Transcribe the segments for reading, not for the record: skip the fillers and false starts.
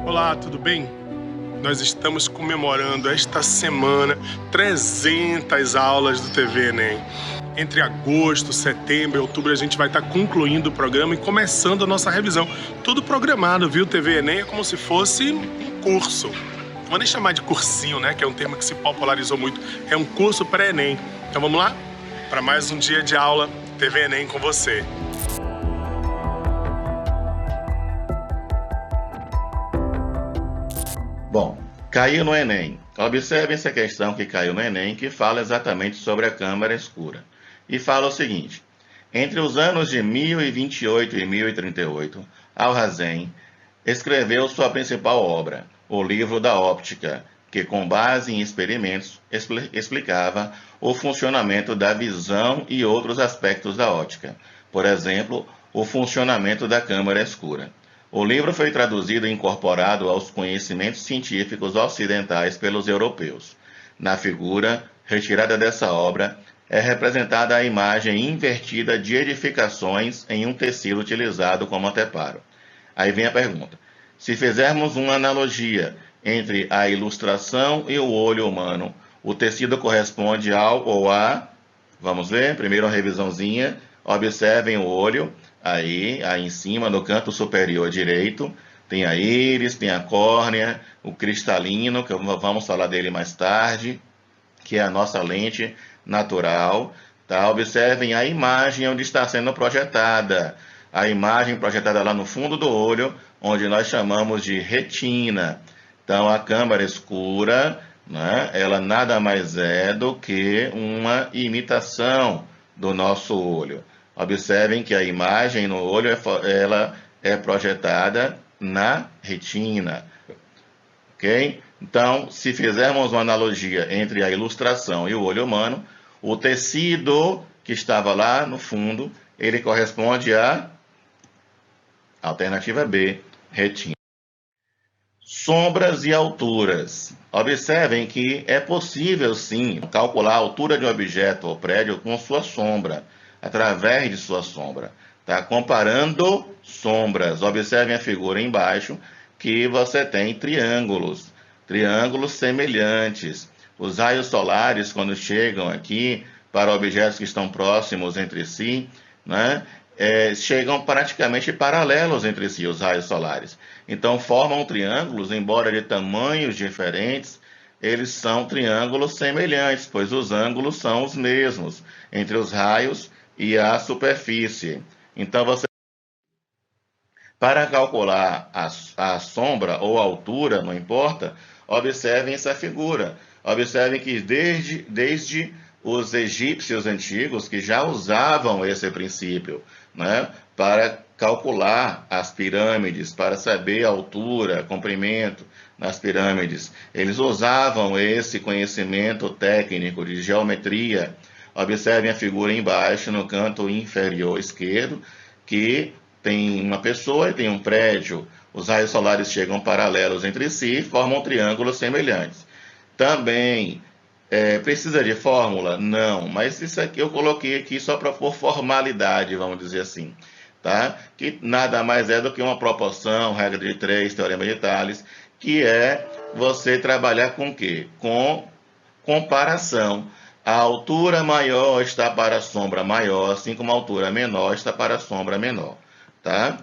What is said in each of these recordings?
Olá, tudo bem? Nós estamos comemorando esta semana 300 aulas do TV Enem. Entre agosto, setembro e outubro a gente vai estar concluindo o programa e começando a nossa revisão. Tudo programado, viu? TV Enem é como se fosse um curso. Não vou nem chamar de cursinho, né? Que é um termo que se popularizou muito. É um curso pré-Enem. Então vamos lá? Para mais um dia de aula, TV Enem com você. Bom, caiu no Enem. Observe essa questão que caiu no Enem, que fala exatamente sobre a câmara escura. E fala o seguinte: entre os anos de 1028 e 1038, Alhazen escreveu sua principal obra, o Livro da Óptica, que, com base em experimentos, explicava o funcionamento da visão e outros aspectos da óptica. Por exemplo, o funcionamento da câmara escura. O livro foi traduzido e incorporado aos conhecimentos científicos ocidentais pelos europeus. Na figura retirada dessa obra, é representada a imagem invertida de edificações em um tecido utilizado como anteparo. Aí vem a pergunta: se fizermos uma analogia entre a ilustração e o olho humano, o tecido corresponde ao ou a... Vamos ver? Primeiro uma revisãozinha. Observem o olho. Aí em cima, no canto superior direito, tem a íris, tem a córnea, o cristalino, que vamos falar dele mais tarde, que é a nossa lente natural. Tá? Observem a imagem onde está sendo projetada. A imagem projetada lá no fundo do olho, onde nós chamamos de retina. Então, a câmara escura, né, ela nada mais é do que uma imitação do nosso olho. Observem que a imagem no olho ela é projetada na retina, ok? Então, se fizermos uma analogia entre a ilustração e o olho humano, o tecido que estava lá no fundo, ele corresponde à alternativa B, retina. Sombras e alturas. Observem que é possível, sim, calcular a altura de um objeto ou prédio com sua sombra, através de sua sombra. Tá? Comparando sombras. Observem a figura embaixo, que você tem triângulos semelhantes. Os raios solares, quando chegam aqui para objetos que estão próximos entre si, né, chegam praticamente paralelos entre si, os raios solares. Então, formam triângulos, embora de tamanhos diferentes, eles são triângulos semelhantes, pois os ângulos são os mesmos entre os raios e a superfície. Então, para calcular a sombra ou a altura, não importa, observem essa figura. Observem que desde os egípcios antigos que já usavam esse princípio, né, para calcular as pirâmides, para saber a altura, comprimento nas pirâmides. Eles usavam esse conhecimento técnico de geometria. Observem a figura embaixo, no canto inferior esquerdo, que tem uma pessoa e tem um prédio. Os raios solares chegam paralelos entre si e formam triângulos semelhantes. Também precisa de fórmula? Não, mas isso aqui eu coloquei aqui só para por formalidade, vamos dizer assim. Tá? Que nada mais é do que uma proporção, regra de 3, teorema de Tales, que é você trabalhar com o quê? Com comparação. A altura maior está para a sombra maior, assim como a altura menor está para a sombra menor. Tá?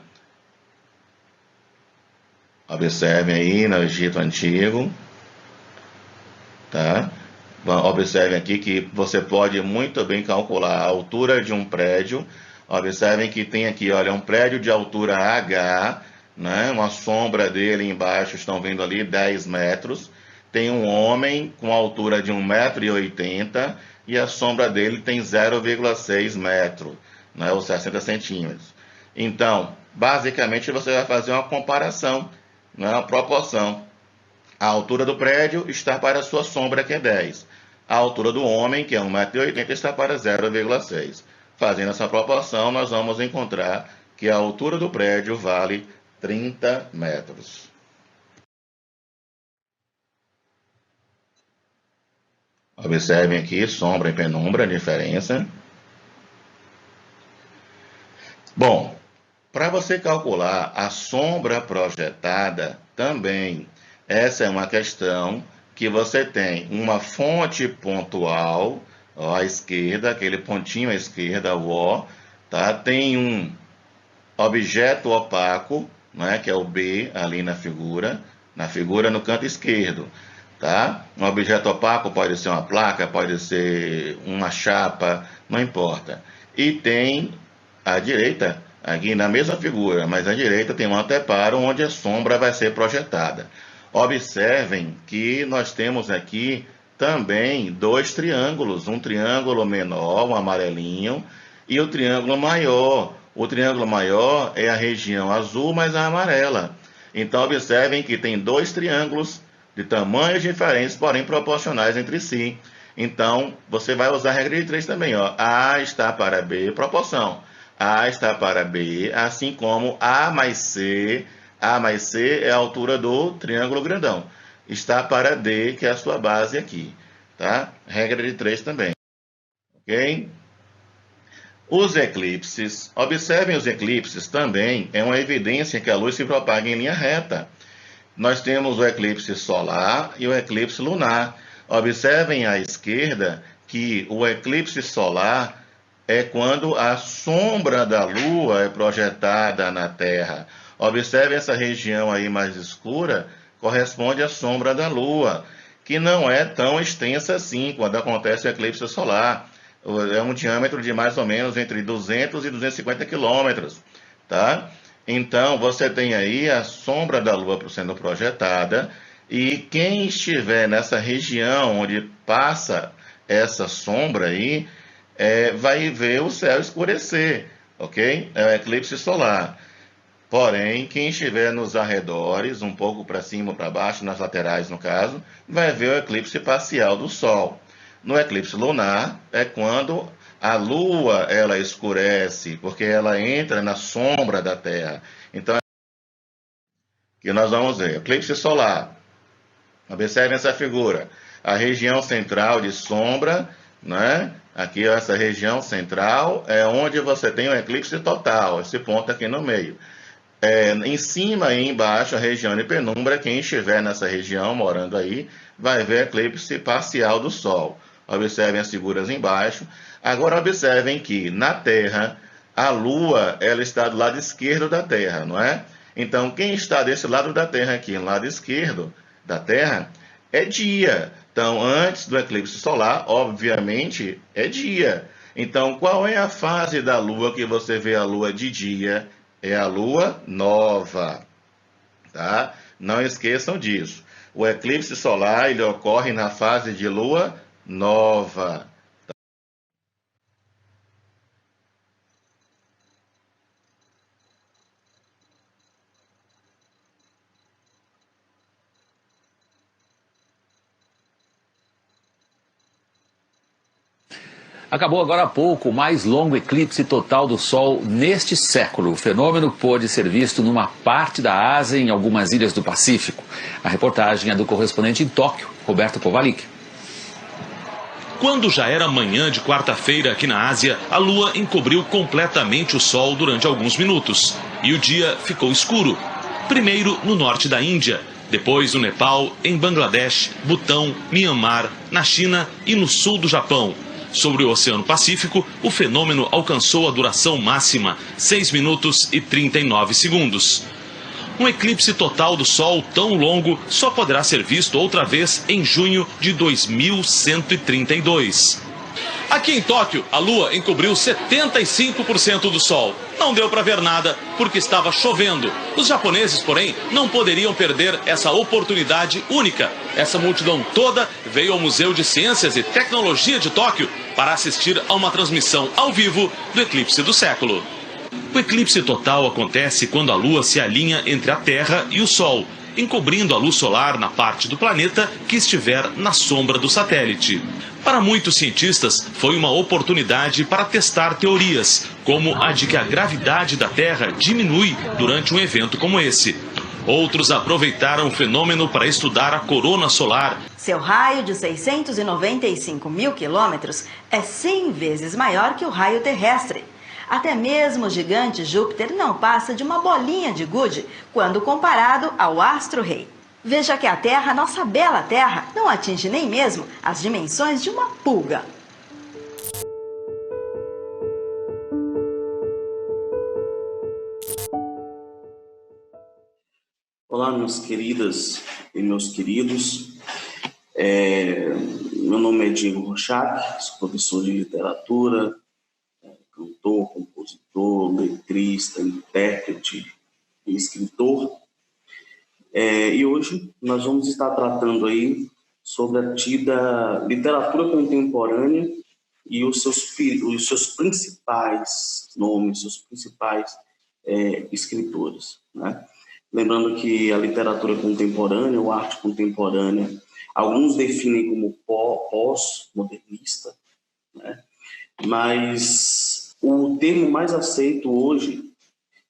Observem aí no Egito Antigo. Tá? Observem aqui que você pode muito bem calcular a altura de um prédio. Observem que tem aqui, olha, um prédio de altura H, né? Uma sombra dele embaixo, estão vendo ali 10 metros. Tem um homem com altura de 1,80 m e a sombra dele tem 0,6 metro, né? Ou 60 centímetros. Então, basicamente, você vai fazer uma comparação, né? Uma proporção. A altura do prédio está para a sua sombra, que é 10. A altura do homem, que é 1,80 m, está para 0,6. Fazendo essa proporção, nós vamos encontrar que a altura do prédio vale 30 metros. Observem aqui, sombra e penumbra, a diferença. Bom, para você calcular a sombra projetada, também, essa é uma questão que você tem uma fonte pontual, ó, à esquerda, aquele pontinho à esquerda, o O, tá? Tem um objeto opaco, né, que é o B ali na figura no canto esquerdo. Tá? Um objeto opaco pode ser uma placa, pode ser uma chapa, não importa. E tem à direita, aqui na mesma figura, mas à direita tem um anteparo onde a sombra vai ser projetada. Observem que nós temos aqui também dois triângulos, um triângulo menor, um amarelinho, e o triângulo maior. O triângulo maior é a região azul, mas a amarela. Então observem que tem dois triângulos de tamanhos diferentes, porém proporcionais entre si. Então, você vai usar a regra de 3 também, ó. A está para B, proporção. A está para B, assim como A mais C é a altura do triângulo grandão. Está para D, que é a sua base aqui, tá? Regra de 3 também. Ok? Os eclipses, observem os eclipses também, é uma evidência que a luz se propaga em linha reta. Nós temos o eclipse solar e o eclipse lunar. Observem à esquerda que o eclipse solar é quando a sombra da Lua é projetada na Terra. Observem essa região aí mais escura, corresponde à sombra da Lua, que não é tão extensa assim quando acontece o eclipse solar. É um diâmetro de mais ou menos entre 200 e 250 quilômetros, tá? Então, você tem aí a sombra da Lua sendo projetada, e quem estiver nessa região onde passa essa sombra aí, vai ver o céu escurecer, ok? É o eclipse solar. Porém, quem estiver nos arredores, um pouco para cima ou para baixo, nas laterais no caso, vai ver o eclipse parcial do Sol. No eclipse lunar é quando a Lua ela escurece, porque ela entra na sombra da Terra. Então, aqui nós vamos ver eclipse solar. Observem essa figura. A região central de sombra, né? Aqui essa região central é onde você tem o eclipse total, esse ponto aqui no meio. Em cima e embaixo, a região de penumbra, quem estiver nessa região, morando aí, vai ver eclipse parcial do Sol. Observem as figuras embaixo. Agora observem que na Terra, a Lua ela está do lado esquerdo da Terra, não é? Então, quem está desse lado da Terra aqui, no lado esquerdo da Terra, é dia. Então, antes do eclipse solar, obviamente, é dia. Então, qual é a fase da Lua que você vê a Lua de dia? É a Lua nova, tá? Não esqueçam disso. O eclipse solar ele ocorre na fase de Lua nova. Acabou agora há pouco o mais longo eclipse total do Sol neste século. O fenômeno pôde ser visto numa parte da Ásia e em algumas ilhas do Pacífico. A reportagem é do correspondente em Tóquio, Roberto Kovalik. Quando já era manhã de quarta-feira aqui na Ásia, a Lua encobriu completamente o Sol durante alguns minutos. E o dia ficou escuro. Primeiro no norte da Índia, depois no Nepal, em Bangladesh, Butão, Mianmar, na China e no sul do Japão. Sobre o Oceano Pacífico, o fenômeno alcançou a duração máxima, 6 minutos e 39 segundos. Um eclipse total do Sol tão longo só poderá ser visto outra vez em junho de 2132. Aqui em Tóquio, a Lua encobriu 75% do Sol. Não deu para ver nada, porque estava chovendo. Os japoneses, porém, não poderiam perder essa oportunidade única. Essa multidão toda veio ao Museu de Ciências e Tecnologia de Tóquio para assistir a uma transmissão ao vivo do eclipse do século. O eclipse total acontece quando a Lua se alinha entre a Terra e o Sol. encobrindo a luz solar na parte do planeta que estiver na sombra do satélite. Para muitos cientistas, foi uma oportunidade para testar teorias, como a de que a gravidade da Terra diminui durante um evento como esse. Outros aproveitaram o fenômeno para estudar a corona solar. Seu raio de 695 mil quilômetros é 100 vezes maior que o raio terrestre. Até mesmo o gigante Júpiter não passa de uma bolinha de gude quando comparado ao astro-rei. Veja que a Terra, nossa bela Terra, não atinge nem mesmo as dimensões de uma pulga. Olá, minhas queridas e meus queridos. Meu nome é Diego Rochac, sou professor de literatura, cantor, compositor, letrista, intérprete e escritor. E hoje nós vamos estar tratando aí sobre a tida literatura contemporânea e os seus principais nomes, seus principais escritores, né? Lembrando que a literatura contemporânea, ou arte contemporânea, alguns definem como pós-modernista, né? Mas o termo mais aceito hoje,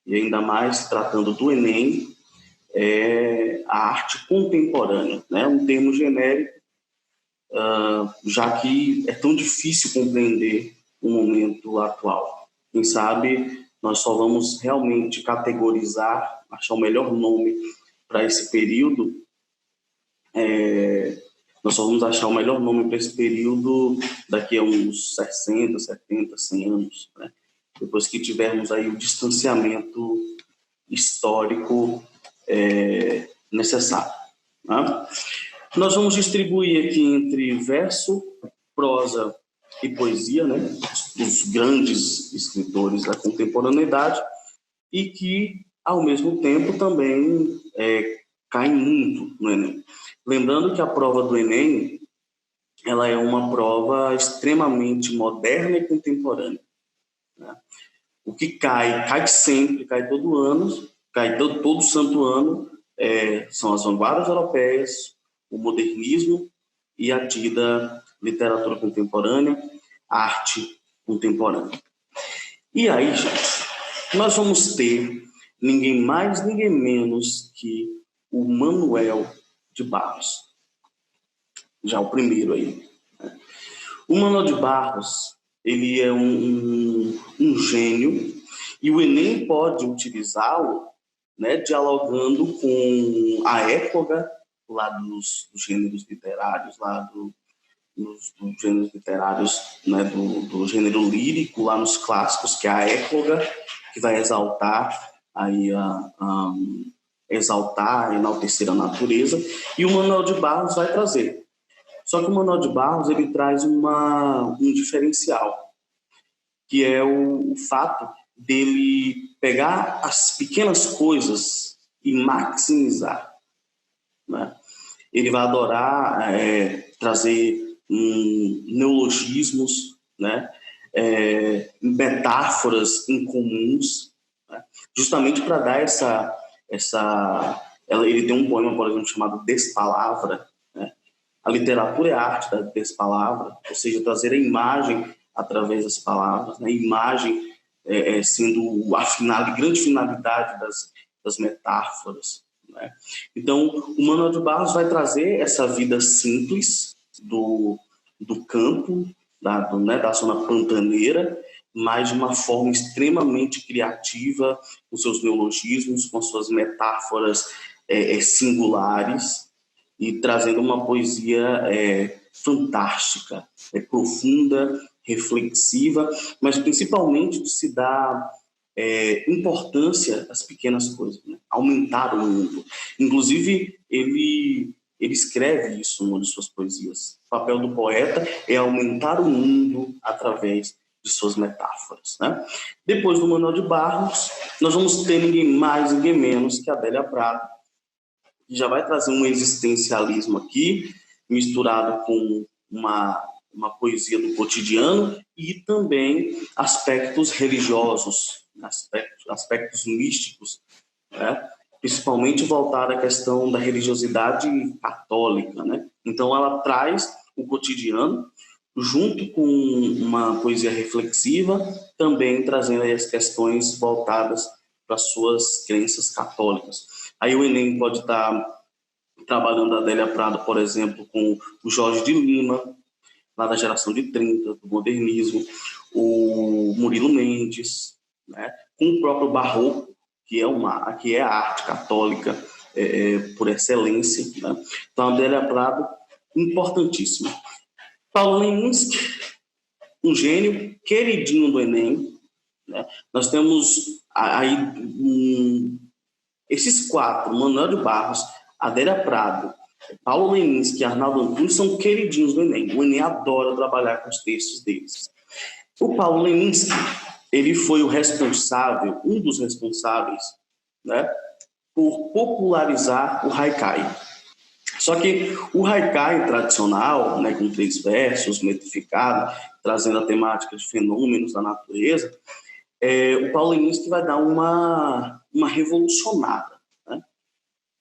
e ainda mais tratando do Enem, é a arte contemporânea, né? Um termo genérico, já que é tão difícil compreender o momento atual. Quem sabe nós só vamos realmente categorizar, achar o melhor nome para esse período. Nós só vamos achar o melhor nome para esse período daqui a uns 60, 70, 100 anos, né? Depois que tivermos aí o distanciamento histórico necessário, né? Nós vamos distribuir aqui entre verso, prosa e poesia, né? Os grandes escritores da contemporaneidade, e que, ao mesmo tempo, também caem muito no Enem. Lembrando que a prova do Enem, ela é uma prova extremamente moderna e contemporânea, né? O que cai sempre, cai todo ano, cai todo santo ano, são as vanguardas europeias, o modernismo e a tida literatura contemporânea, arte contemporânea. E aí, gente, nós vamos ter ninguém mais, ninguém menos que o Manuel de Barros. Já o primeiro aí, né? O Manuel de Barros, ele é um gênio, e o Enem pode utilizá-lo, né, dialogando com a época lá dos gêneros literários, dos gêneros literários, né, do gênero lírico, lá nos clássicos, que é a época que vai exaltar, enaltecer a natureza, e o Manuel de Barros vai trazer. Só que o Manuel de Barros, ele traz um diferencial, que é o fato dele pegar as pequenas coisas e maximizar, né? Ele vai adorar trazer neologismos, né? Metáforas incomuns, né? Justamente para dar ele tem um poema, por exemplo, chamado Despalavra, né? A literatura é a arte da despalavra, ou seja, trazer a imagem através das palavras, né? A imagem sendo a grande finalidade das metáforas, né? Então, o Manuel de Barros vai trazer essa vida simples do campo, da zona pantaneira, mas de uma forma extremamente criativa, com seus neologismos, com suas metáforas singulares, e trazendo uma poesia fantástica, profunda, reflexiva, mas principalmente de se dar importância às pequenas coisas, né? Aumentar o mundo. Inclusive, ele escreve isso numa de suas poesias. O papel do poeta é aumentar o mundo através de suas metáforas, né? Depois do Manuel de Barros, nós vamos ter ninguém mais, ninguém menos que a Adélia Prado, que já vai trazer um existencialismo aqui, misturado com uma poesia do cotidiano e também aspectos religiosos, aspectos místicos, né? principalmente voltada à questão da religiosidade católica, né? Então ela traz o cotidiano junto com uma poesia reflexiva, também trazendo aí as questões voltadas para suas crenças católicas. Aí o Enem pode estar trabalhando a Adélia Prado, por exemplo, com o Jorge de Lima, lá da geração de 30, do modernismo, o Murilo Mendes, né? Com o próprio Barroco, que é a arte católica por excelência, né? Então, a Adélia Prado, importantíssima. Paulo Leminski, um gênio, queridinho do Enem, né? Nós temos aí esses quatro, Manuel de Barros, Adélia Prado, Paulo Leminski e Arnaldo Antunes são queridinhos do Enem. O Enem adora trabalhar com os textos deles. O Paulo Leminski, ele foi o responsável, um dos responsáveis, né, por popularizar o haikai. Só que o haikai tradicional, né, com 3 versos, metrificado, trazendo a temática de fenômenos da natureza, o Paulo Leminski vai dar uma revolucionada, né?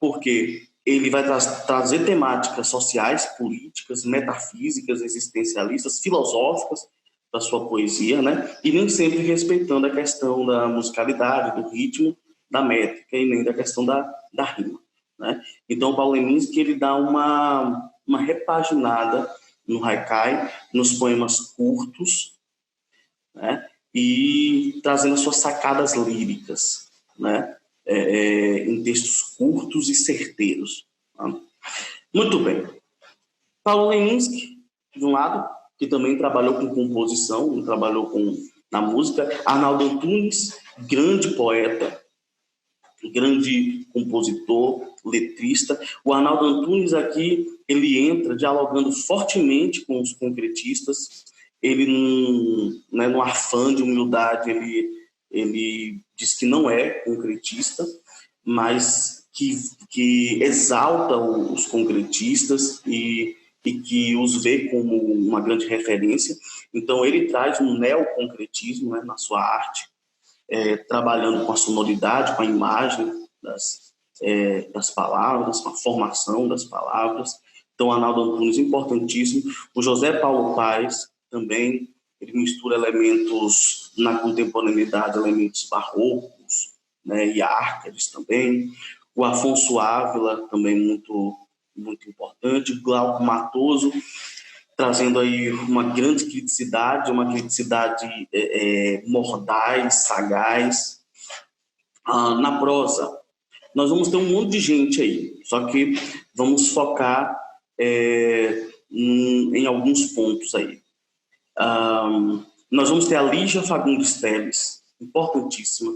Porque ele vai trazer temáticas sociais, políticas, metafísicas, existencialistas, filosóficas da sua poesia, né? E nem sempre respeitando a questão da musicalidade, do ritmo, da métrica e nem da questão da rima, né? Então, o Paulo Leminski, ele dá uma repaginada no haikai, nos poemas curtos, né? E trazendo as suas sacadas líricas, né? Em textos curtos e certeiros. Tá? Muito bem. Paulo Leminski, de um lado, que também trabalhou com composição, trabalhou na música. Arnaldo Antunes, grande poeta, grande compositor, letrista. O Arnaldo Antunes aqui, ele entra dialogando fortemente com os concretistas. Ele, num afã de humildade, ele diz que não é concretista, mas que exalta os concretistas e que os vê como uma grande referência. Então, ele traz um neoconcretismo, né, na sua arte, trabalhando com a sonoridade, com a imagem das palavras, com a formação das palavras. Então, Arnaldo Antunes, importantíssimo. O José Paulo Paes, também, ele mistura elementos na contemporaneidade, elementos barrocos, né, e árcades também. O Afonso Ávila, também muito, muito importante. Glauco Matoso, trazendo aí uma grande criticidade, mordaz, sagaz. Na prosa, nós vamos ter um monte de gente aí, só que vamos focar em alguns pontos aí. Nós vamos ter a Lígia Fagundes Telles, importantíssima.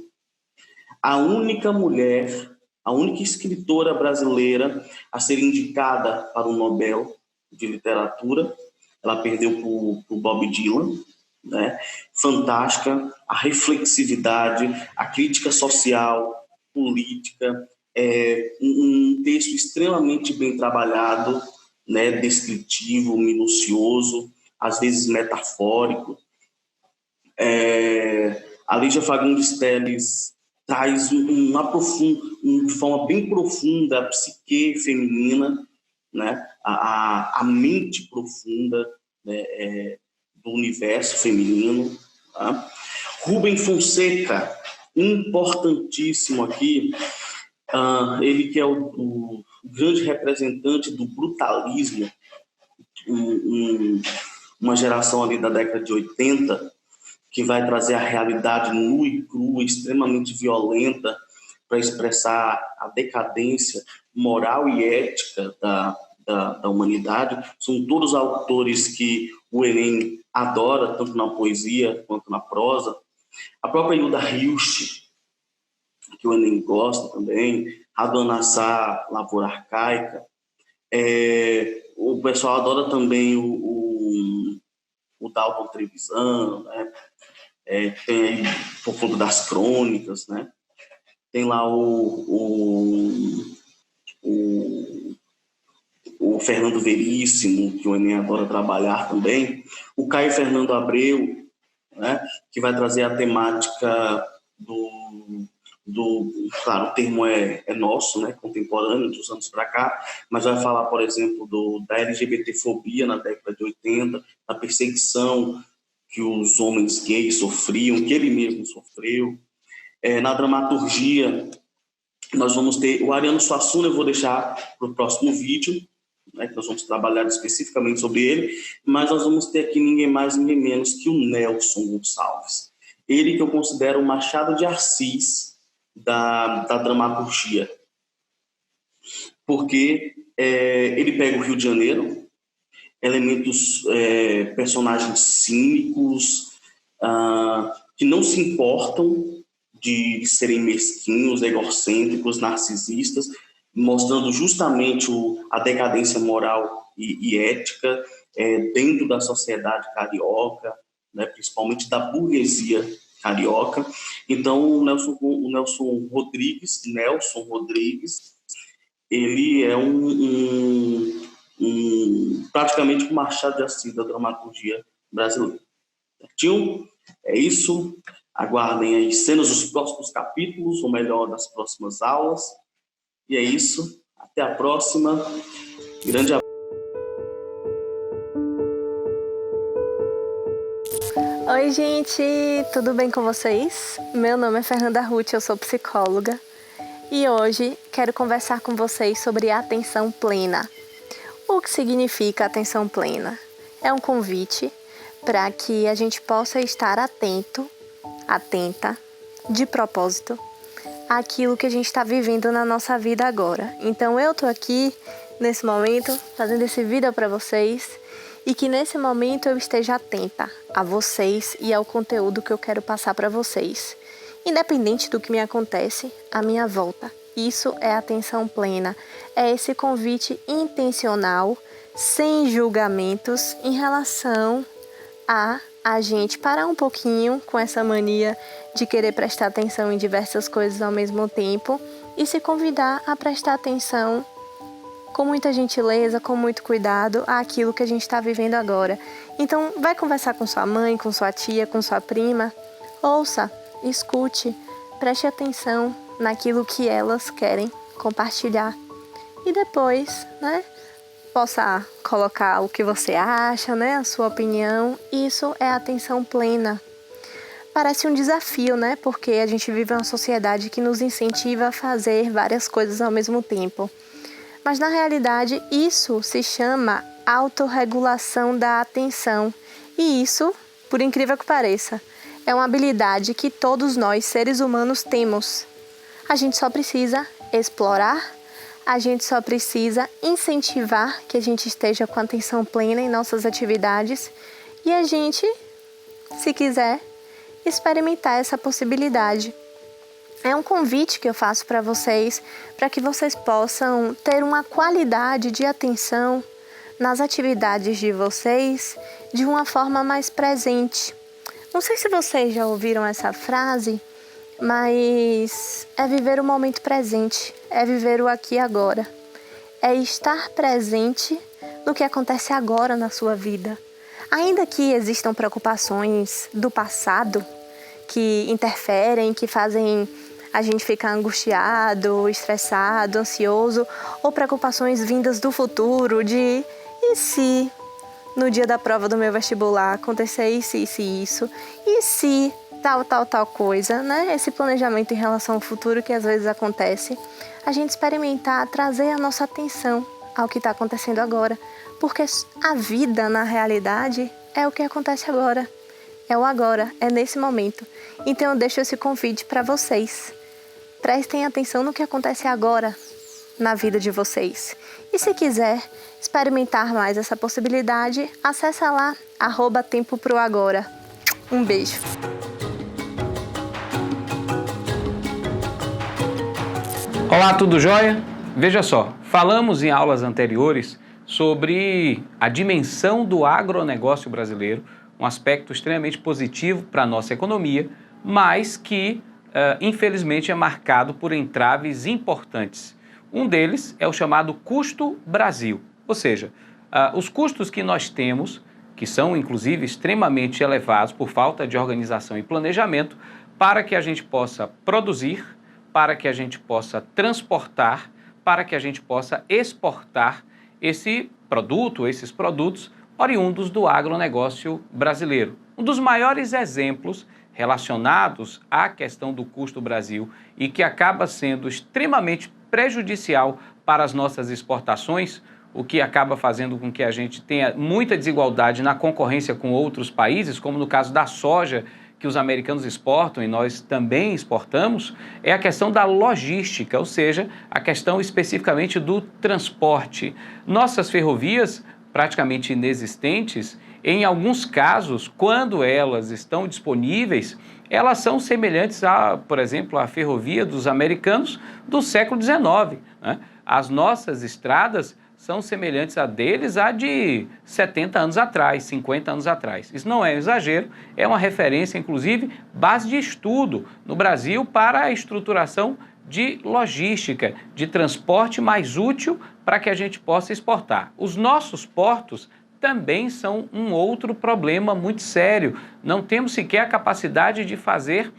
A única mulher, a única escritora brasileira a ser indicada para o Nobel de Literatura. Ela perdeu para o Bob Dylan, né? Fantástica, a reflexividade, a crítica social, política, um texto extremamente bem trabalhado, né? Descritivo, minucioso, às vezes metafórico. A Lígia Fagundes Telles traz de forma bem profunda a psique feminina, né? A mente profunda, né, do universo feminino. Tá? Rubem Fonseca, importantíssimo aqui, ele que é o grande representante do brutalismo, uma geração ali da década de 80, que vai trazer a realidade nua e crua, extremamente violenta, para expressar a decadência moral e ética da humanidade. São todos autores que o Enem adora, tanto na poesia quanto na prosa. A própria Hilda Hilst, que o Enem gosta também, Radon Assar, Lavoura Arcaica. O pessoal adora também o Dalton Trevisan, né? Tem aí por conta das crônicas, né? Tem lá o Fernando Veríssimo, que o Enem adora trabalhar também. O Caio Fernando Abreu, né? Que vai trazer a temática claro, o termo é nosso, né, contemporâneo, dos anos para cá, mas vai falar, por exemplo, da LGBTfobia na década de 80, da perseguição que os homens gays sofriam, que ele mesmo sofreu. Na dramaturgia, nós vamos ter o Ariano Suassuna, eu vou deixar para o próximo vídeo, né, que nós vamos trabalhar especificamente sobre ele, mas nós vamos ter aqui ninguém mais, ninguém menos que o Nelson Gonçalves. Ele que eu considero o Machado de Assis da dramaturgia, porque ele pega o Rio de Janeiro, elementos, personagens cínicos, que não se importam de serem mesquinhos, egocêntricos, narcisistas, mostrando justamente a decadência moral e ética dentro da sociedade carioca, né, principalmente da burguesia carioca. Então, o Nelson Rodrigues, ele é praticamente um Machado de Assis da dramaturgia brasileira. Certinho? É isso. Aguardem as cenas dos próximos capítulos, ou melhor, das próximas aulas. E é isso. Até a próxima. Grande abraço. Oi, gente, tudo bem com vocês? Meu nome é Fernanda Ruth, eu sou psicóloga e hoje quero conversar com vocês sobre atenção plena. O que significa atenção plena? É um convite para que a gente possa estar atenta, de propósito, àquilo que a gente está vivendo na nossa vida agora. Então eu tô aqui, nesse momento, fazendo esse vídeo para vocês, e que nesse momento eu esteja atenta a vocês e ao conteúdo que eu quero passar para vocês. Independente do que me acontece à minha volta. Isso é atenção plena. É esse convite intencional, sem julgamentos, em relação a gente parar um pouquinho com essa mania de querer prestar atenção em diversas coisas ao mesmo tempo e se convidar a prestar atenção com muita gentileza, com muito cuidado, àquilo que a gente está vivendo agora. Então, vai conversar com sua mãe, com sua tia, com sua prima. Ouça, escute, preste atenção naquilo que elas querem compartilhar. E depois, né, possa colocar o que você acha, né, a sua opinião. Isso é atenção plena. Parece um desafio, né, porque a gente vive uma sociedade que nos incentiva a fazer várias coisas ao mesmo tempo. Mas, na realidade, isso se chama autorregulação da atenção. E isso, por incrível que pareça, é uma habilidade que todos nós, seres humanos, temos. A gente só precisa explorar, a gente só precisa incentivar que a gente esteja com atenção plena em nossas atividades e a gente, se quiser, experimentar essa possibilidade. É um convite que eu faço para vocês, para que vocês possam ter uma qualidade de atenção nas atividades de vocês de uma forma mais presente. Não sei se vocês já ouviram essa frase, mas é viver o momento presente, é viver o aqui e agora. É estar presente no que acontece agora na sua vida. Ainda que existam preocupações do passado que interferem, que fazem a gente ficar angustiado, estressado, ansioso, ou preocupações vindas do futuro, de e se no dia da prova do meu vestibular acontecer isso, e se tal coisa, né? Esse planejamento em relação ao futuro que às vezes acontece, a gente experimentar, trazer a nossa atenção ao que está acontecendo agora, porque a vida, na realidade, é o que acontece agora, é o agora, é nesse momento. Então eu deixo esse convite para vocês. Prestem atenção no que acontece agora na vida de vocês. E se quiser experimentar mais essa possibilidade, acessa lá, @tempoproagora. Um beijo. Olá, tudo jóia? Veja só, falamos em aulas anteriores sobre a dimensão do agronegócio brasileiro, um aspecto extremamente positivo para a nossa economia, mas que infelizmente é marcado por entraves importantes. Um deles é o chamado custo Brasil, ou seja, os custos que nós temos, que são inclusive extremamente elevados por falta de organização e planejamento, para que a gente possa produzir, para que a gente possa transportar, para que a gente possa exportar esse produto, esses produtos oriundos do agronegócio brasileiro. Um dos maiores exemplos relacionados à questão do custo Brasil e que acaba sendo extremamente prejudicial para as nossas exportações, o que acaba fazendo com que a gente tenha muita desigualdade na concorrência com outros países, como no caso da soja, que os americanos exportam e nós também exportamos, é a questão da logística, ou seja, a questão especificamente do transporte. Nossas ferrovias, praticamente inexistentes, em alguns casos, quando elas estão disponíveis, elas são semelhantes a, por exemplo, a ferrovia dos americanos do século XIX, né? As nossas estradas são semelhantes a deles a de 70 anos atrás, 50 anos atrás. Isso não é um exagero, é uma referência, inclusive, base de estudo no Brasil para a estruturação de logística, de transporte mais útil para que a gente possa exportar. Os nossos portos também são um outro problema muito sério. Não temos sequer a capacidade de fazer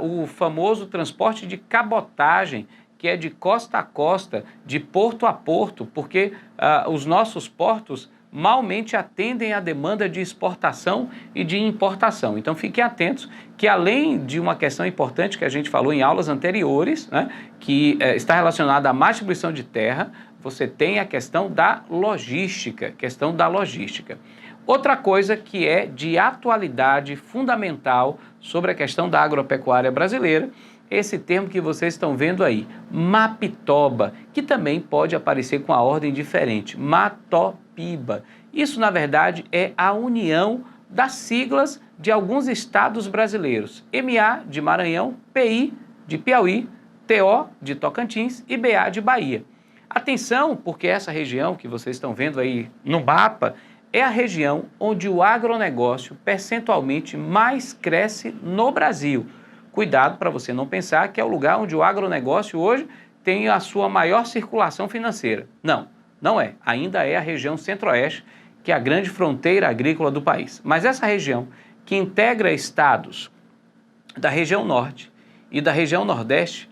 o famoso transporte de cabotagem, que é de costa a costa, de porto a porto, porque os nossos portos malmente atendem à demanda de exportação e de importação. Então fiquem atentos que, além de uma questão importante que a gente falou em aulas anteriores, né, que está relacionada à má distribuição de terra, você tem a questão da logística, Outra coisa que é de atualidade fundamental sobre a questão da agropecuária brasileira, esse termo que vocês estão vendo aí, mapitoba, que também pode aparecer com a ordem diferente, matopiba. Isso, na verdade, é a união das siglas de alguns estados brasileiros. MA de Maranhão, PI de Piauí, TO de Tocantins e BA de Bahia. Atenção, porque essa região que vocês estão vendo aí no mapa é a região onde o agronegócio percentualmente mais cresce no Brasil. Cuidado para você não pensar que é o lugar onde o agronegócio hoje tem a sua maior circulação financeira. Não, não é. Ainda é a região centro-oeste, que é a grande fronteira agrícola do país. Mas essa região, que integra estados da região norte e da região nordeste,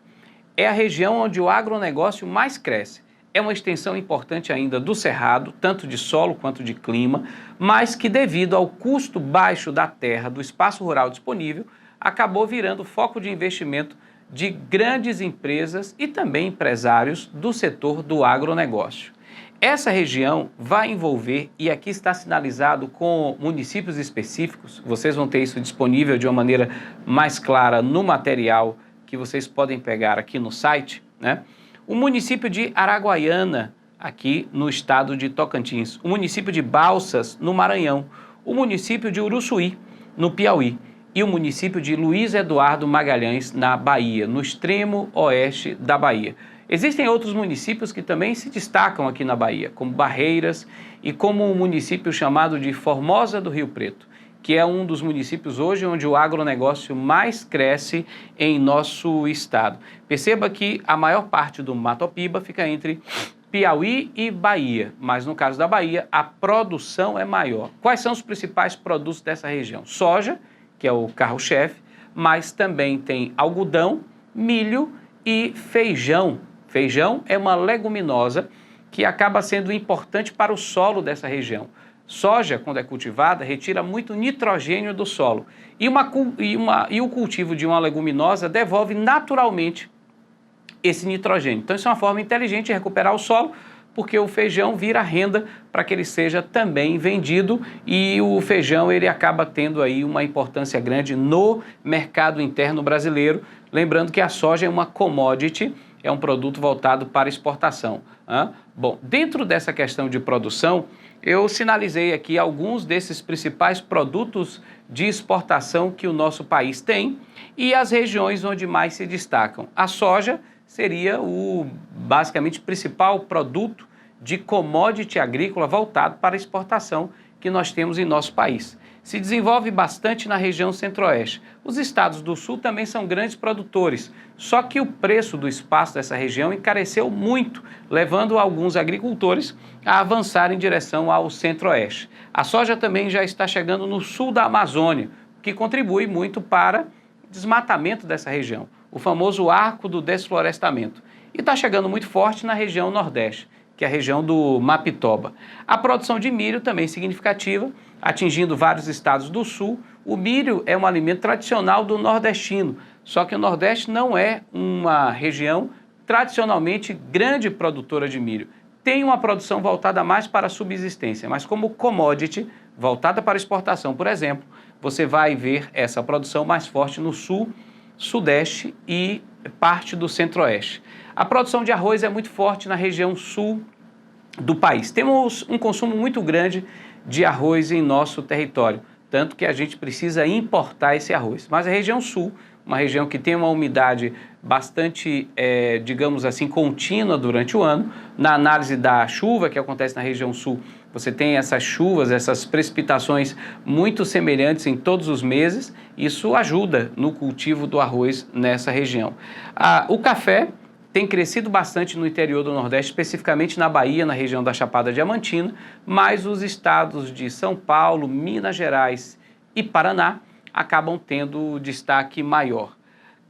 é a região onde o agronegócio mais cresce. É uma extensão importante ainda do cerrado, tanto de solo quanto de clima, mas que, devido ao custo baixo da terra, do espaço rural disponível, acabou virando foco de investimento de grandes empresas e também empresários do setor do agronegócio. Essa região vai envolver, e aqui está sinalizado com municípios específicos, vocês vão ter isso disponível de uma maneira mais clara no material que vocês podem pegar aqui no site, né? O município de Araguaiana, aqui no estado de Tocantins, o município de Balsas, no Maranhão, o município de Uruçuí, no Piauí, e o município de Luiz Eduardo Magalhães, na Bahia, no extremo oeste da Bahia. Existem outros municípios que também se destacam aqui na Bahia, como Barreiras e como um município chamado de Formosa do Rio Preto, que é um dos municípios hoje onde o agronegócio mais cresce em nosso estado. Perceba que a maior parte do Matopiba fica entre Piauí e Bahia, mas no caso da Bahia a produção é maior. Quais são os principais produtos dessa região? Soja, que é o carro-chefe, mas também tem algodão, milho e feijão. Feijão é uma leguminosa que acaba sendo importante para o solo dessa região. Soja, quando é cultivada, retira muito nitrogênio do solo e o cultivo de uma leguminosa devolve naturalmente esse nitrogênio. Então isso é uma forma inteligente de recuperar o solo, porque o feijão vira renda para que ele seja também vendido e o feijão ele acaba tendo aí uma importância grande no mercado interno brasileiro. Lembrando que a soja é uma commodity, é um produto voltado para exportação. Bom, dentro dessa questão de produção, eu sinalizei aqui alguns desses principais produtos de exportação que o nosso país tem e as regiões onde mais se destacam. A soja seria o basicamente principal produto de commodity agrícola voltado para exportação que nós temos em nosso país. Se desenvolve bastante na região centro-oeste. Os estados do sul também são grandes produtores, só que o preço do espaço dessa região encareceu muito, levando alguns agricultores a avançar em direção ao centro-oeste. A soja também já está chegando no sul da Amazônia, que contribui muito para desmatamento dessa região, o famoso arco do desflorestamento. E está chegando muito forte na região Nordeste, que é a região do Mapitoba. A produção de milho também significativa, atingindo vários estados do Sul. O milho é um alimento tradicional do nordestino, só que o Nordeste não é uma região tradicionalmente grande produtora de milho. Tem uma produção voltada mais para a subsistência, mas como commodity, voltada para exportação, por exemplo, você vai ver essa produção mais forte no Sul, Sudeste e parte do Centro-Oeste. A produção de arroz é muito forte na região sul do país. Temos um consumo muito grande de arroz em nosso território, tanto que a gente precisa importar esse arroz. Mas a região sul, uma região que tem uma umidade bastante, digamos assim, contínua durante o ano, na análise da chuva que acontece na região sul, você tem essas chuvas, essas precipitações muito semelhantes em todos os meses, isso ajuda no cultivo do arroz nessa região. O café tem crescido bastante no interior do Nordeste, especificamente na Bahia, na região da Chapada Diamantina, mas os estados de São Paulo, Minas Gerais e Paraná acabam tendo destaque maior.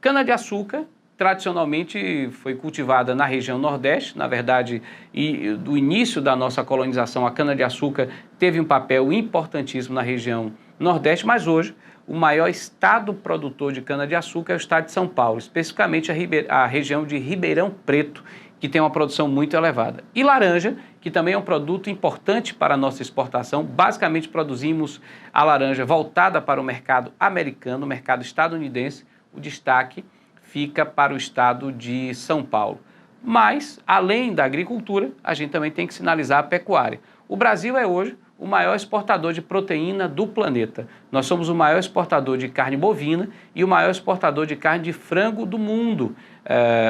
Cana-de-açúcar, tradicionalmente foi cultivada na região Nordeste, na verdade, e do início da nossa colonização, a cana-de-açúcar teve um papel importantíssimo na região Nordeste, mas hoje o maior estado produtor de cana-de-açúcar é o estado de São Paulo, especificamente a região de Ribeirão Preto, que tem uma produção muito elevada. E laranja, que também é um produto importante para a nossa exportação. Basicamente produzimos a laranja voltada para o mercado americano, o mercado estadunidense. O destaque fica para o estado de São Paulo. Mas, além da agricultura, a gente também tem que sinalizar a pecuária. O Brasil é hoje o maior exportador de proteína do planeta. Nós somos o maior exportador de carne bovina e o maior exportador de carne de frango do mundo.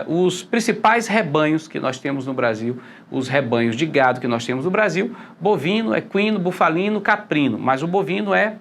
Os principais rebanhos que nós temos no Brasil, os rebanhos de gado que nós temos no Brasil, bovino, equino, bufalino, caprino, mas o bovino é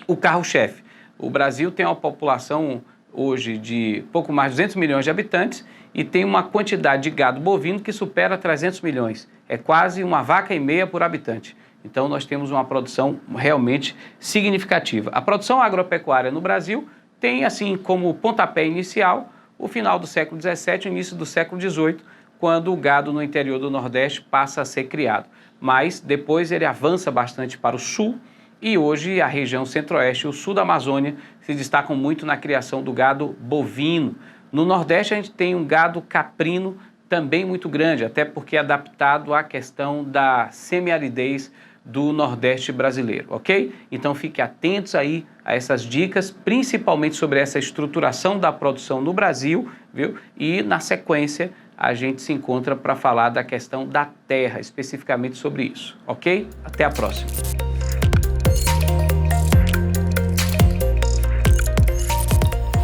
o carro-chefe. O Brasil tem uma população hoje de pouco mais de 200 milhões de habitantes e tem uma quantidade de gado bovino que supera 300 milhões. É quase uma vaca e meia por habitante. Então, nós temos uma produção realmente significativa. A produção agropecuária no Brasil tem, assim, como pontapé inicial, o final do século XVII, o início do século XVIII, quando o gado no interior do Nordeste passa a ser criado. Mas, depois, ele avança bastante para o sul e hoje a região centro-oeste e o sul da Amazônia se destacam muito na criação do gado bovino. No Nordeste, a gente tem um gado caprino também muito grande, até porque é adaptado à questão da semiaridez do Nordeste brasileiro, ok? Então fique atentos aí a essas dicas, principalmente sobre essa estruturação da produção no Brasil, viu? E na sequência a gente se encontra para falar da questão da terra, especificamente sobre isso, ok? Até a próxima.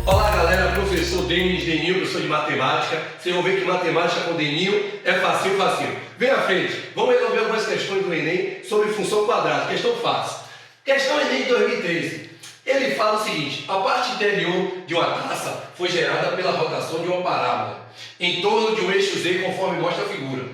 Olá galera, professor Denis Denil, professor de matemática. Vocês vão ver que matemática com Denil é facinho. Vem à frente, vamos resolver algumas questões do Enem sobre função quadrada, questão fácil. Questão Enem de 2013. Ele fala o seguinte: a parte interior de uma taça foi gerada pela rotação de uma parábola em torno de um eixo Z, conforme mostra a figura.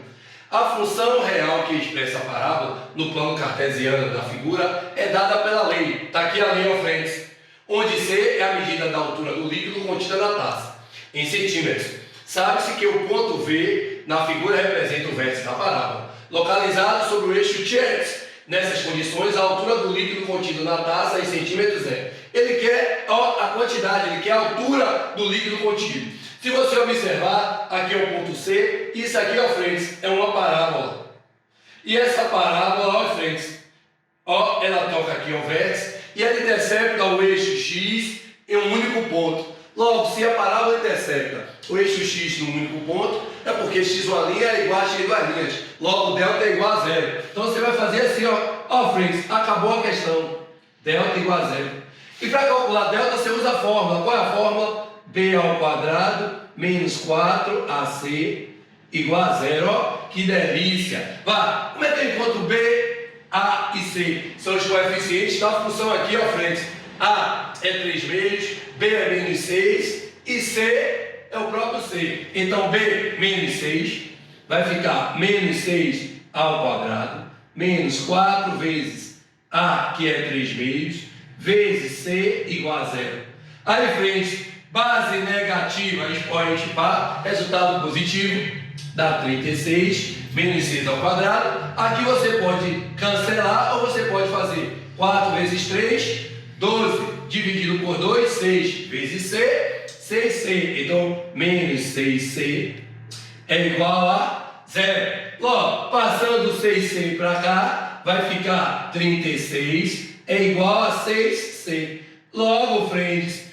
A função real que expressa a parábola no plano cartesiano da figura é dada pela lei. Está aqui a lei à frente, onde C é a medida da altura do líquido contida na taça, em centímetros. Sabe-se que o ponto V na figura representa o vértice da parábola, localizado sobre o eixo X. Nessas condições, a altura do líquido contido na taça em centímetros é. Ele quer a quantidade, ele quer a altura do líquido contido. Se você observar, aqui é o ponto C, isso aqui à frente é uma parábola. E essa parábola à frente, ela toca aqui ao vértice e ela intercepta o eixo X em um único ponto. Logo, se a parábola intercepta o eixo X num único ponto, é porque x uma linha é igual a x duas linhas. Logo, delta é igual a zero. Então você vai fazer assim, friends, acabou a questão. Delta igual a zero. E para calcular delta, você usa a fórmula. Qual é a fórmula? B ao quadrado menos 4AC igual a zero. Que delícia! Vá, como é que eu encontro B, A e C? São os coeficientes da função aqui à frente. A é 3 meios, B é menos 6 e C é o próprio C. Então B menos 6 vai ficar menos 6 ao quadrado menos 4 vezes A, que é 3 meios, vezes C igual a zero. Aí, frente, base negativa expoente par, resultado positivo, dá 36, menos 6 ao quadrado. Aqui você pode cancelar ou você pode fazer 4 vezes 3, 12, dividido por 2, 6 vezes C, 6C. Então, menos 6C é igual a 0. Logo, passando 6C para cá, vai ficar 36, é igual a 6C. Logo, friends,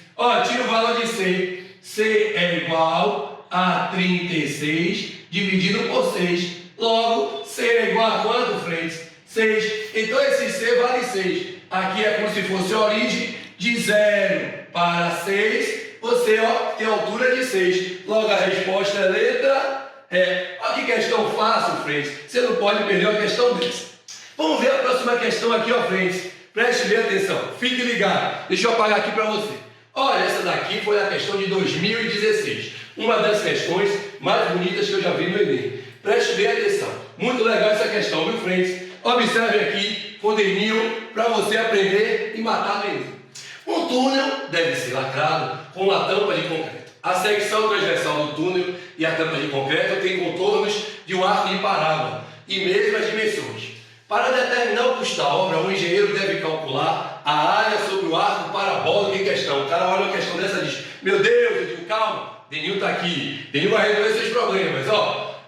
tira o valor de C. C é igual a 36 dividido por 6. Logo, C é igual a quanto, friends? 6. Então, esse C vale 6. Aqui é como se fosse a origem de 0 para 6. Você tem altura de 6. Logo, a resposta é letra E. Olha que questão fácil, friends. Você não pode perder uma questão dessa. Vamos ver a próxima questão aqui, friends. Preste bem atenção. Fique ligado. Deixa eu apagar aqui para você. Olha, essa daqui foi a questão de 2016. Uma das questões mais bonitas que eu já vi no Enem. Preste bem atenção. Muito legal essa questão, viu, friends? Observe aqui, com o dedinho, para você aprender e matar no Enem. Um túnel deve ser lacrado com uma tampa de concreto. A secção transversal do túnel e a tampa de concreto tem contornos de um arco de parábola e mesmas dimensões. Para determinar o custo da obra, o engenheiro deve calcular a área sobre o arco parabólico em questão. O cara olha uma questão dessa e diz: meu Deus, eu digo, calma, Denil está aqui, Denil vai resolver seus problemas.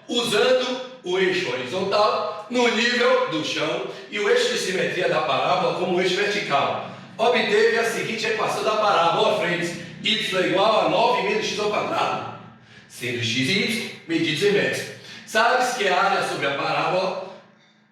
Usando o eixo horizontal no nível do chão e o eixo de simetria da parábola como eixo vertical. Obteve a seguinte equação da parábola, friends: y é igual a 9 menos x ao quadrado, sendo x e y medidos em metros. Sabe-se que a área sobre a parábola,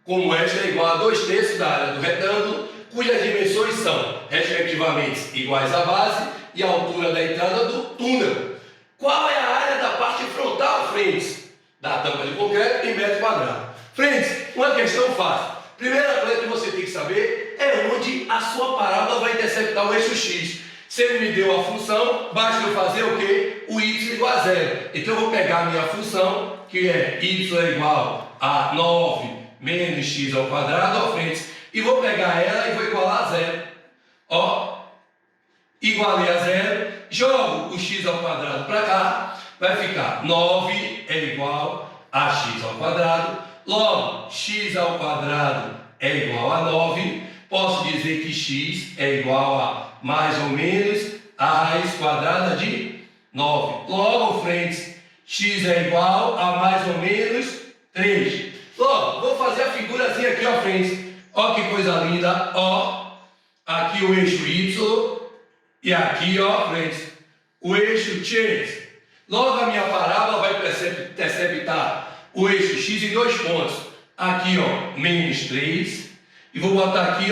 como esta, é igual a 2/3 da área do retângulo, cujas dimensões são, respectivamente, iguais à base e à altura da entrada do túnel. Qual é a área da parte frontal, friends, da tampa de concreto em metro quadrado? Friends, uma questão fácil. Primeira coisa que você tem que saber é onde a sua parábola vai interceptar o eixo x. Se ele me deu a função, basta eu fazer o quê? O y igual a 0. Então eu vou pegar a minha função, que é y é igual a 9 menos x ao quadrado, friends, e vou pegar ela e vou igualar a 0. Igualei a 0, jogo o x ao quadrado para cá, vai ficar 9 é igual a x ao quadrado, logo x ao quadrado é igual a 9, posso dizer que x é igual a mais ou menos a raiz quadrada de 9. Logo, friends, x é igual a mais ou menos 3. Logo, vou fazer a figurazinha aqui, friends. Que coisa linda, aqui o eixo y e aqui, friends, o eixo x. Logo, a minha parábola vai interceptar o eixo x em 2 pontos. Aqui, menos 3, e vou botar aqui,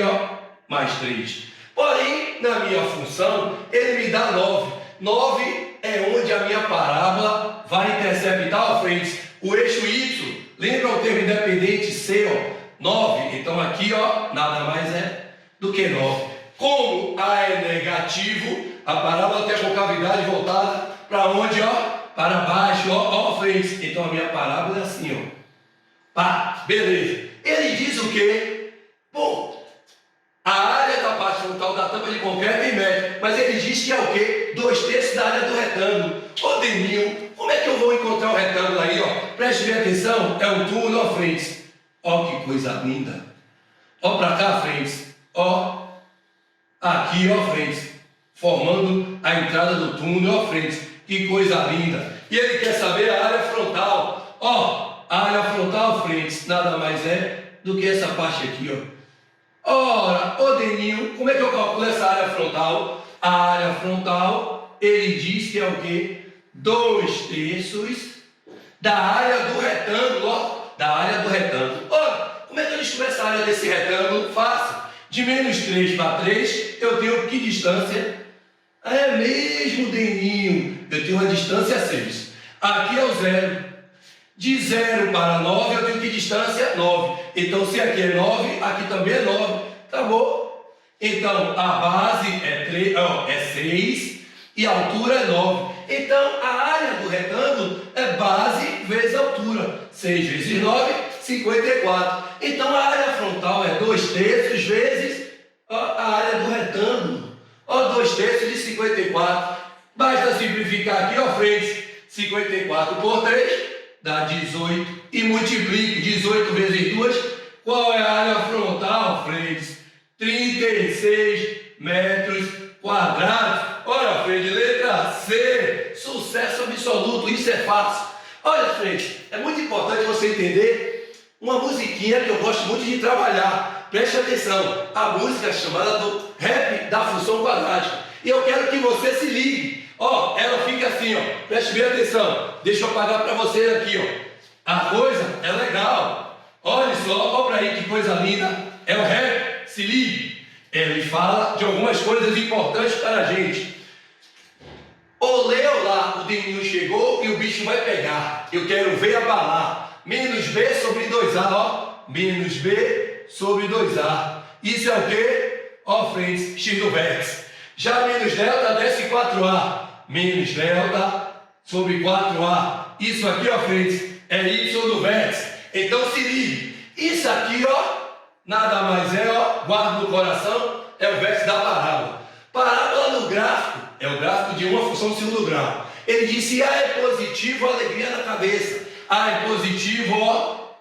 mais 3. Porém, na minha função, ele me dá 9. 9 é onde a minha parábola vai interceptar, friends, o eixo y. Lembra o termo independente C, 9? Então aqui, nada mais é do que 9. Como A é negativo, a parábola tem a concavidade voltada para onde, para baixo, friends. Então a minha parábola é assim, Pá, beleza. Ele diz o quê? Bom, a área da parte frontal da tampa de concreto é em metro, mas ele diz que é o quê? 2/3 da área do retângulo. Denil, como é que eu vou encontrar o retângulo aí, Preste bem atenção, é um túnel, friends. Que coisa linda. Pra cá, friends. Aqui, friends, formando a entrada do túnel, friends. Que coisa linda. E ele quer saber a área frontal. A área frontal, friends, nada mais é do que essa parte aqui, Ora, Denil, como é que eu calculo essa área frontal? A área frontal, ele diz que é o quê? 2/3 da área do retângulo, da área do retângulo. Como é que eu descubro essa área desse retângulo? Fácil. De menos 3 para 3, eu tenho que distância? É mesmo, Denil. Eu tenho uma distância 6. Aqui é o 0. De 0 para 9, eu tenho que distância? 9. Então, se aqui é 9, aqui também é 9. Acabou. Então, a base é 6 e a altura é 9. Então, a área do retângulo é base vezes altura. 6 vezes 9, 54. Então, a área frontal é 2/3 vezes a área do retângulo. 2/3 de 54. 54 por 3 dá 18. E multiplique 18 vezes 2. Qual é a área frontal, Freires? 36 metros quadrados. Ora, Freire, letra C. Sucesso absoluto. Isso é fácil. Olha, Freire, é muito importante você entender uma musiquinha que eu gosto muito de trabalhar. Preste atenção. A música é chamada do rap da função quadrática. E eu quero que você se ligue. Ó, ela fica assim, ó. Preste bem atenção. Deixa eu apagar para você aqui, ó. A coisa é legal. Olha só, olha aí que coisa linda. É o rap. Se ligue. Ele fala de algumas coisas importantes para a gente. Olê, olá, o Deninho chegou e o bicho vai pegar. Eu quero ver abalar. Menos B sobre 2A, ó. Menos B sobre 2A. Isso é o quê? Ó, frente, X do vértice. Já menos delta desce 4A. Menos delta sobre 4A. Isso aqui, ó, frente, é Y do vértice. Então se ligue. Isso aqui, ó, nada mais é, ó, guarda no coração, é o vértice da parábola. Parábola no gráfico é o gráfico de uma função de segundo grau. Ele diz: se A é positivo, alegria na cabeça. A é positivo, ó,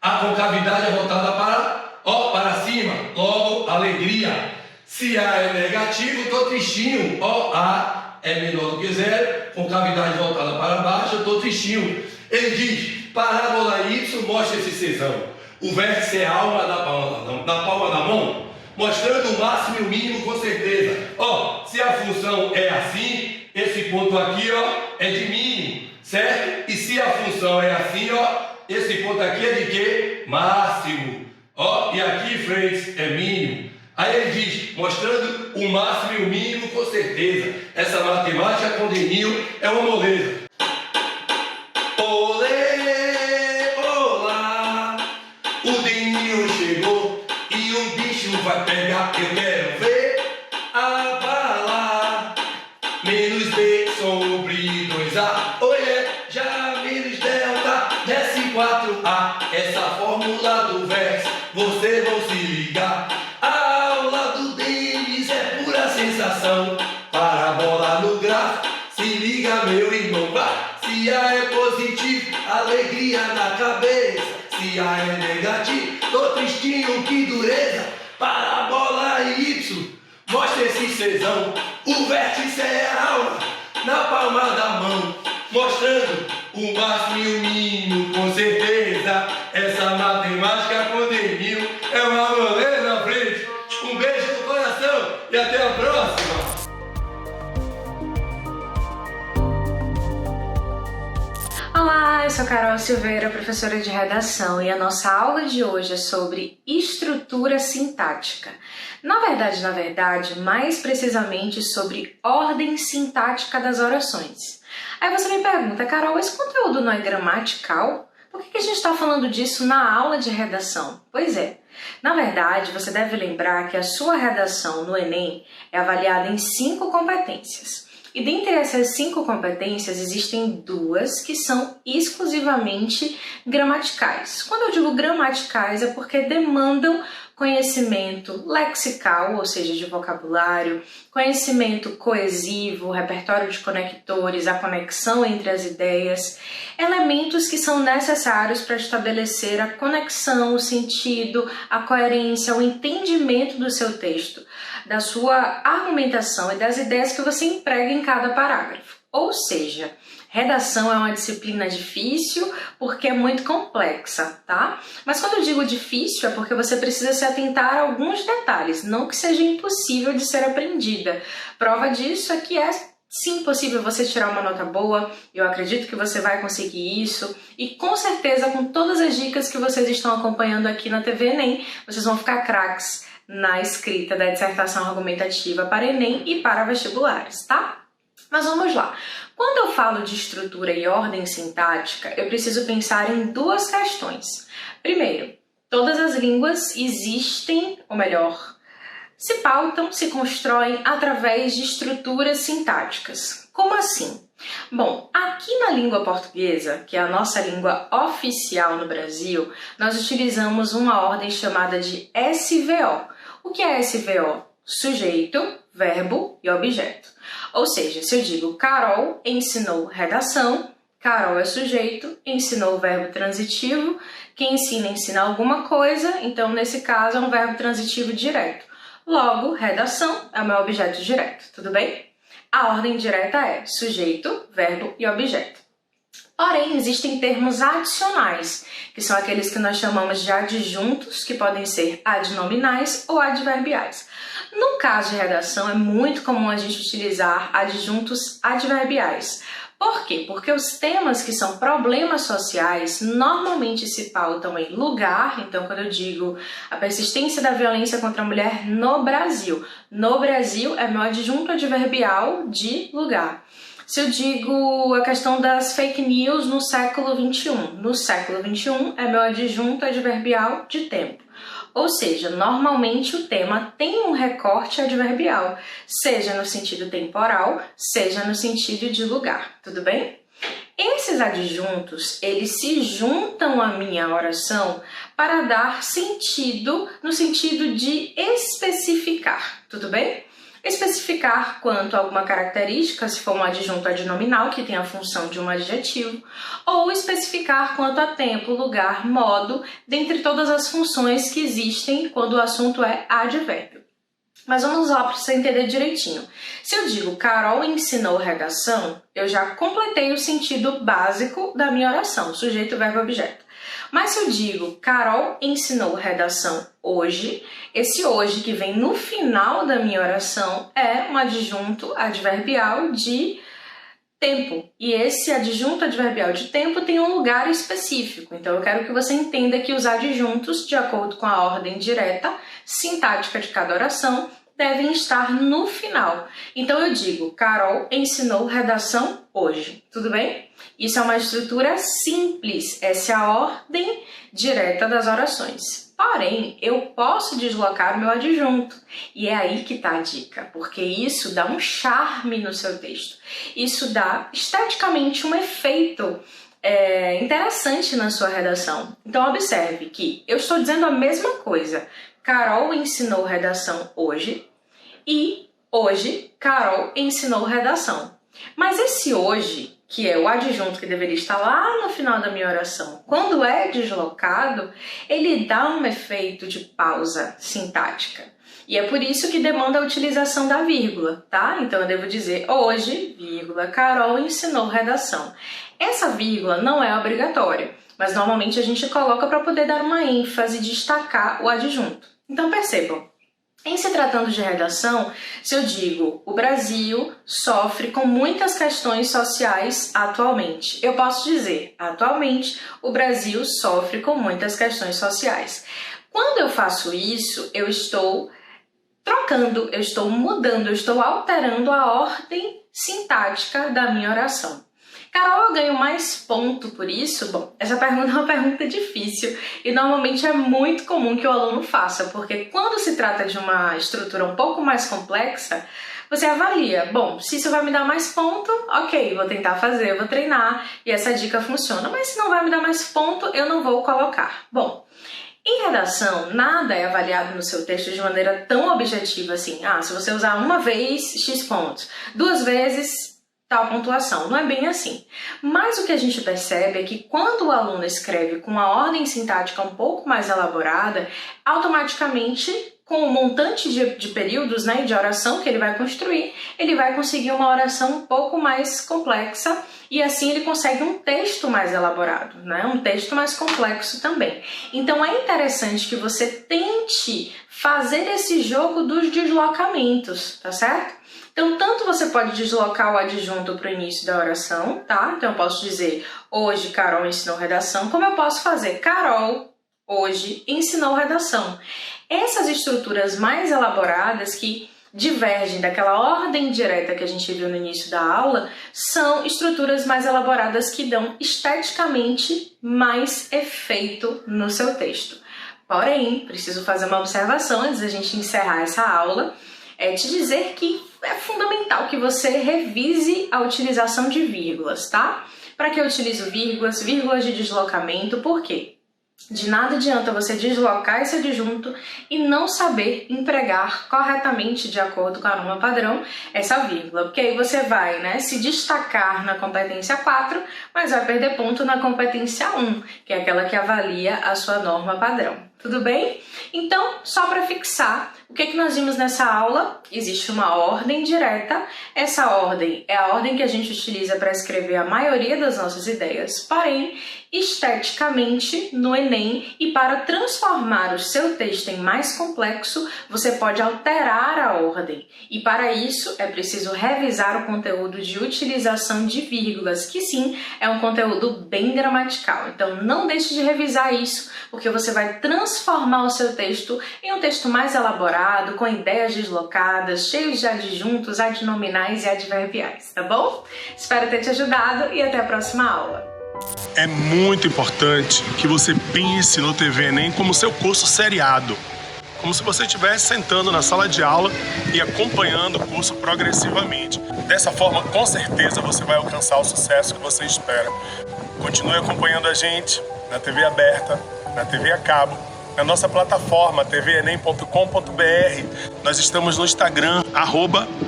a concavidade é voltada para cima, logo alegria. Se A é negativo, tô tristinho, ó, A é menor do que zero, concavidade voltada para baixo, eu tô tristinho. Ele diz: parábola Y mostra esse Czão. O vértice é a alma da palma da mão, mostrando o máximo e o mínimo com certeza. Ó, se a função é assim, esse ponto aqui, ó, é de mínimo, certo? E se a função é assim, ó, esse ponto aqui é de quê? Máximo. Ó, e aqui, frente, é mínimo. Aí ele diz, mostrando o máximo e o mínimo com certeza. Essa matemática com Deninho é uma moleza. Olê, olá, o Deninho chegou e o bicho vai pegar. Eu quero ver abalar. Menos B sobre 2A. Oiê, já menos delta desce 4A. Essa fórmula do vértice, vocês vão se ligar. A aula do Denis é pura sensação. Parabola no gráfico, se liga, meu irmão, vai. Se A é positivo, alegria na cabeça. Se A é negativo, tô tristinho, que dureza. Parabola Y, mostra esse Czão. O vértice é a alma, na palma da mão, mostrando o máximo e o mínimo com certeza. Essa matemática com Deninho é uma moleza, frente. Um beijo no coração e até a próxima. Olá, eu sou Carol Silveira, professora de redação, e a nossa aula de hoje é sobre estrutura sintática. Na verdade, mais precisamente sobre ordem sintática das orações. Aí você me pergunta, Carol, esse conteúdo não é gramatical? Por que a gente está falando disso na aula de redação? Pois é, na verdade, você deve lembrar que a sua redação no Enem é avaliada em 5 competências. E dentre essas 5 competências, existem 2 que são exclusivamente gramaticais. Quando eu digo gramaticais, é porque demandam conhecimento lexical, ou seja, de vocabulário, conhecimento coesivo, repertório de conectores, a conexão entre as ideias, elementos que são necessários para estabelecer a conexão, o sentido, a coerência, o entendimento do seu texto, da sua argumentação e das ideias que você emprega em cada parágrafo. Ou seja, redação é uma disciplina difícil porque é muito complexa, tá? Mas quando eu digo difícil é porque você precisa se atentar a alguns detalhes, não que seja impossível de ser aprendida. Prova disso é que é sim possível você tirar uma nota boa, eu acredito que você vai conseguir isso e com certeza com todas as dicas que vocês estão acompanhando aqui na TV Enem, vocês vão ficar craques na escrita da dissertação argumentativa para Enem e para vestibulares, tá? Mas vamos lá. Quando eu falo de estrutura e ordem sintática, eu preciso pensar em 2 questões. Primeiro, todas as línguas existem, ou melhor, se pautam, se constroem através de estruturas sintáticas. Como assim? Bom, aqui na língua portuguesa, que é a nossa língua oficial no Brasil, nós utilizamos uma ordem chamada de SVO. O que é SVO? Sujeito, verbo e objeto. Ou seja, se eu digo Carol ensinou redação, Carol é sujeito, ensinou o verbo transitivo. Quem ensina alguma coisa, então nesse caso é um verbo transitivo direto. Logo, redação é o meu objeto direto, tudo bem? A ordem direta é sujeito, verbo e objeto. Porém, existem termos adicionais, que são aqueles que nós chamamos de adjuntos, que podem ser adnominais ou adverbiais. No caso de redação, é muito comum a gente utilizar adjuntos adverbiais. Por quê? Porque os temas que são problemas sociais normalmente se pautam em lugar. Então, quando eu digo a persistência da violência contra a mulher no Brasil é meu adjunto adverbial de lugar. Se eu digo a questão das fake news no século XXI, é meu adjunto adverbial de tempo. Ou seja, normalmente o tema tem um recorte adverbial, seja no sentido temporal, seja no sentido de lugar, tudo bem? Esses adjuntos, eles se juntam à minha oração para dar sentido, no sentido de especificar, tudo bem? Especificar quanto a alguma característica, se for um adjunto adnominal, que tem a função de um adjetivo, ou especificar quanto a tempo, lugar, modo, dentre todas as funções que existem quando o assunto é advérbio. Mas vamos lá para você entender direitinho. Se eu digo Carol ensinou redação, eu já completei o sentido básico da minha oração, sujeito, verbo, objeto. Mas se eu digo Carol ensinou redação hoje, esse hoje que vem no final da minha oração é um adjunto adverbial de tempo. E esse adjunto adverbial de tempo tem um lugar específico. Então eu quero que você entenda que os adjuntos, de acordo com a ordem direta, sintática de cada oração, devem estar no final. Então eu digo, Carol ensinou redação hoje, tudo bem? Isso é uma estrutura simples, essa é a ordem direta das orações. Porém, eu posso deslocar o meu adjunto. E é aí que está a dica, porque isso dá um charme no seu texto. Isso dá esteticamente um efeito interessante na sua redação. Então observe que eu estou dizendo a mesma coisa. Carol ensinou redação hoje e hoje Carol ensinou redação. Mas esse hoje, que é o adjunto que deveria estar lá no final da minha oração, quando é deslocado, ele dá um efeito de pausa sintática. E é por isso que demanda a utilização da vírgula, tá? Então eu devo dizer hoje, vírgula, Carol ensinou redação. Essa vírgula não é obrigatória, mas normalmente a gente coloca para poder dar uma ênfase, destacar o adjunto. Então percebam, em se tratando de redação, se eu digo o Brasil sofre com muitas questões sociais atualmente, eu posso dizer, atualmente o Brasil sofre com muitas questões sociais. Quando eu faço isso, eu estou trocando, eu estou mudando, eu estou alterando a ordem sintática da minha oração. Carol, eu ganho mais ponto por isso? Bom, essa pergunta é uma pergunta difícil e normalmente é muito comum que o aluno faça, porque quando se trata de uma estrutura um pouco mais complexa, você avalia, bom, se isso vai me dar mais ponto, ok, vou tentar fazer, vou treinar e essa dica funciona, mas se não vai me dar mais ponto, eu não vou colocar. Bom, em redação, nada é avaliado no seu texto de maneira tão objetiva assim, se você usar uma vez, X pontos, 2 vezes, tal pontuação. Não é bem assim. Mas o que a gente percebe é que quando o aluno escreve com uma ordem sintática um pouco mais elaborada, automaticamente, com o montante de períodos, né, de oração que ele vai construir, ele vai conseguir uma oração um pouco mais complexa e assim ele consegue um texto mais elaborado, né, um texto mais complexo também. Então é interessante que você tente fazer esse jogo dos deslocamentos, tá certo? Então, tanto você pode deslocar o adjunto para o início da oração, tá? Então, eu posso dizer, hoje Carol ensinou redação, como eu posso fazer, Carol, hoje, ensinou redação. Essas estruturas mais elaboradas que divergem daquela ordem direta que a gente viu no início da aula, são estruturas mais elaboradas que dão esteticamente mais efeito no seu texto. Porém, preciso fazer uma observação antes da gente encerrar essa aula, te dizer que é fundamental que você revise a utilização de vírgulas, tá? Para que eu utilizo vírgulas de deslocamento, por quê? De nada adianta você deslocar esse adjunto e não saber empregar corretamente, de acordo com a norma padrão, essa vírgula. Porque aí você vai, se destacar na competência 4, mas vai perder ponto na competência 1, que é aquela que avalia a sua norma padrão. Tudo bem? Então, só para fixar, o que nós vimos nessa aula? Existe uma ordem direta. Essa ordem é a ordem que a gente utiliza para escrever a maioria das nossas ideias, porém, esteticamente, no Enem, e para transformar o seu texto em mais complexo, você pode alterar a ordem. E para isso, é preciso revisar o conteúdo de utilização de vírgulas, que sim, é um conteúdo bem gramatical. Então, não deixe de revisar isso, porque você vai transformar o seu texto em um texto mais elaborado, com ideias deslocadas, cheios de adjuntos, adnominais e adverbiais, tá bom? Espero ter te ajudado e até a próxima aula. É muito importante que você pense no TV Enem como seu curso seriado. Como se você estivesse sentando na sala de aula e acompanhando o curso progressivamente. Dessa forma, com certeza, você vai alcançar o sucesso que você espera. Continue acompanhando a gente na TV aberta, na TV a cabo, na nossa plataforma tvenem.com.br. Nós estamos no Instagram,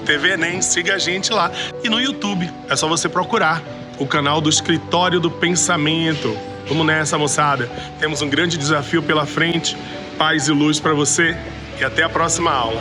@TVEnem, siga a gente lá. E no YouTube, é só você procurar o canal do Escritório do Pensamento. Vamos nessa, moçada. Temos um grande desafio pela frente. Paz e luz para você e até a próxima aula.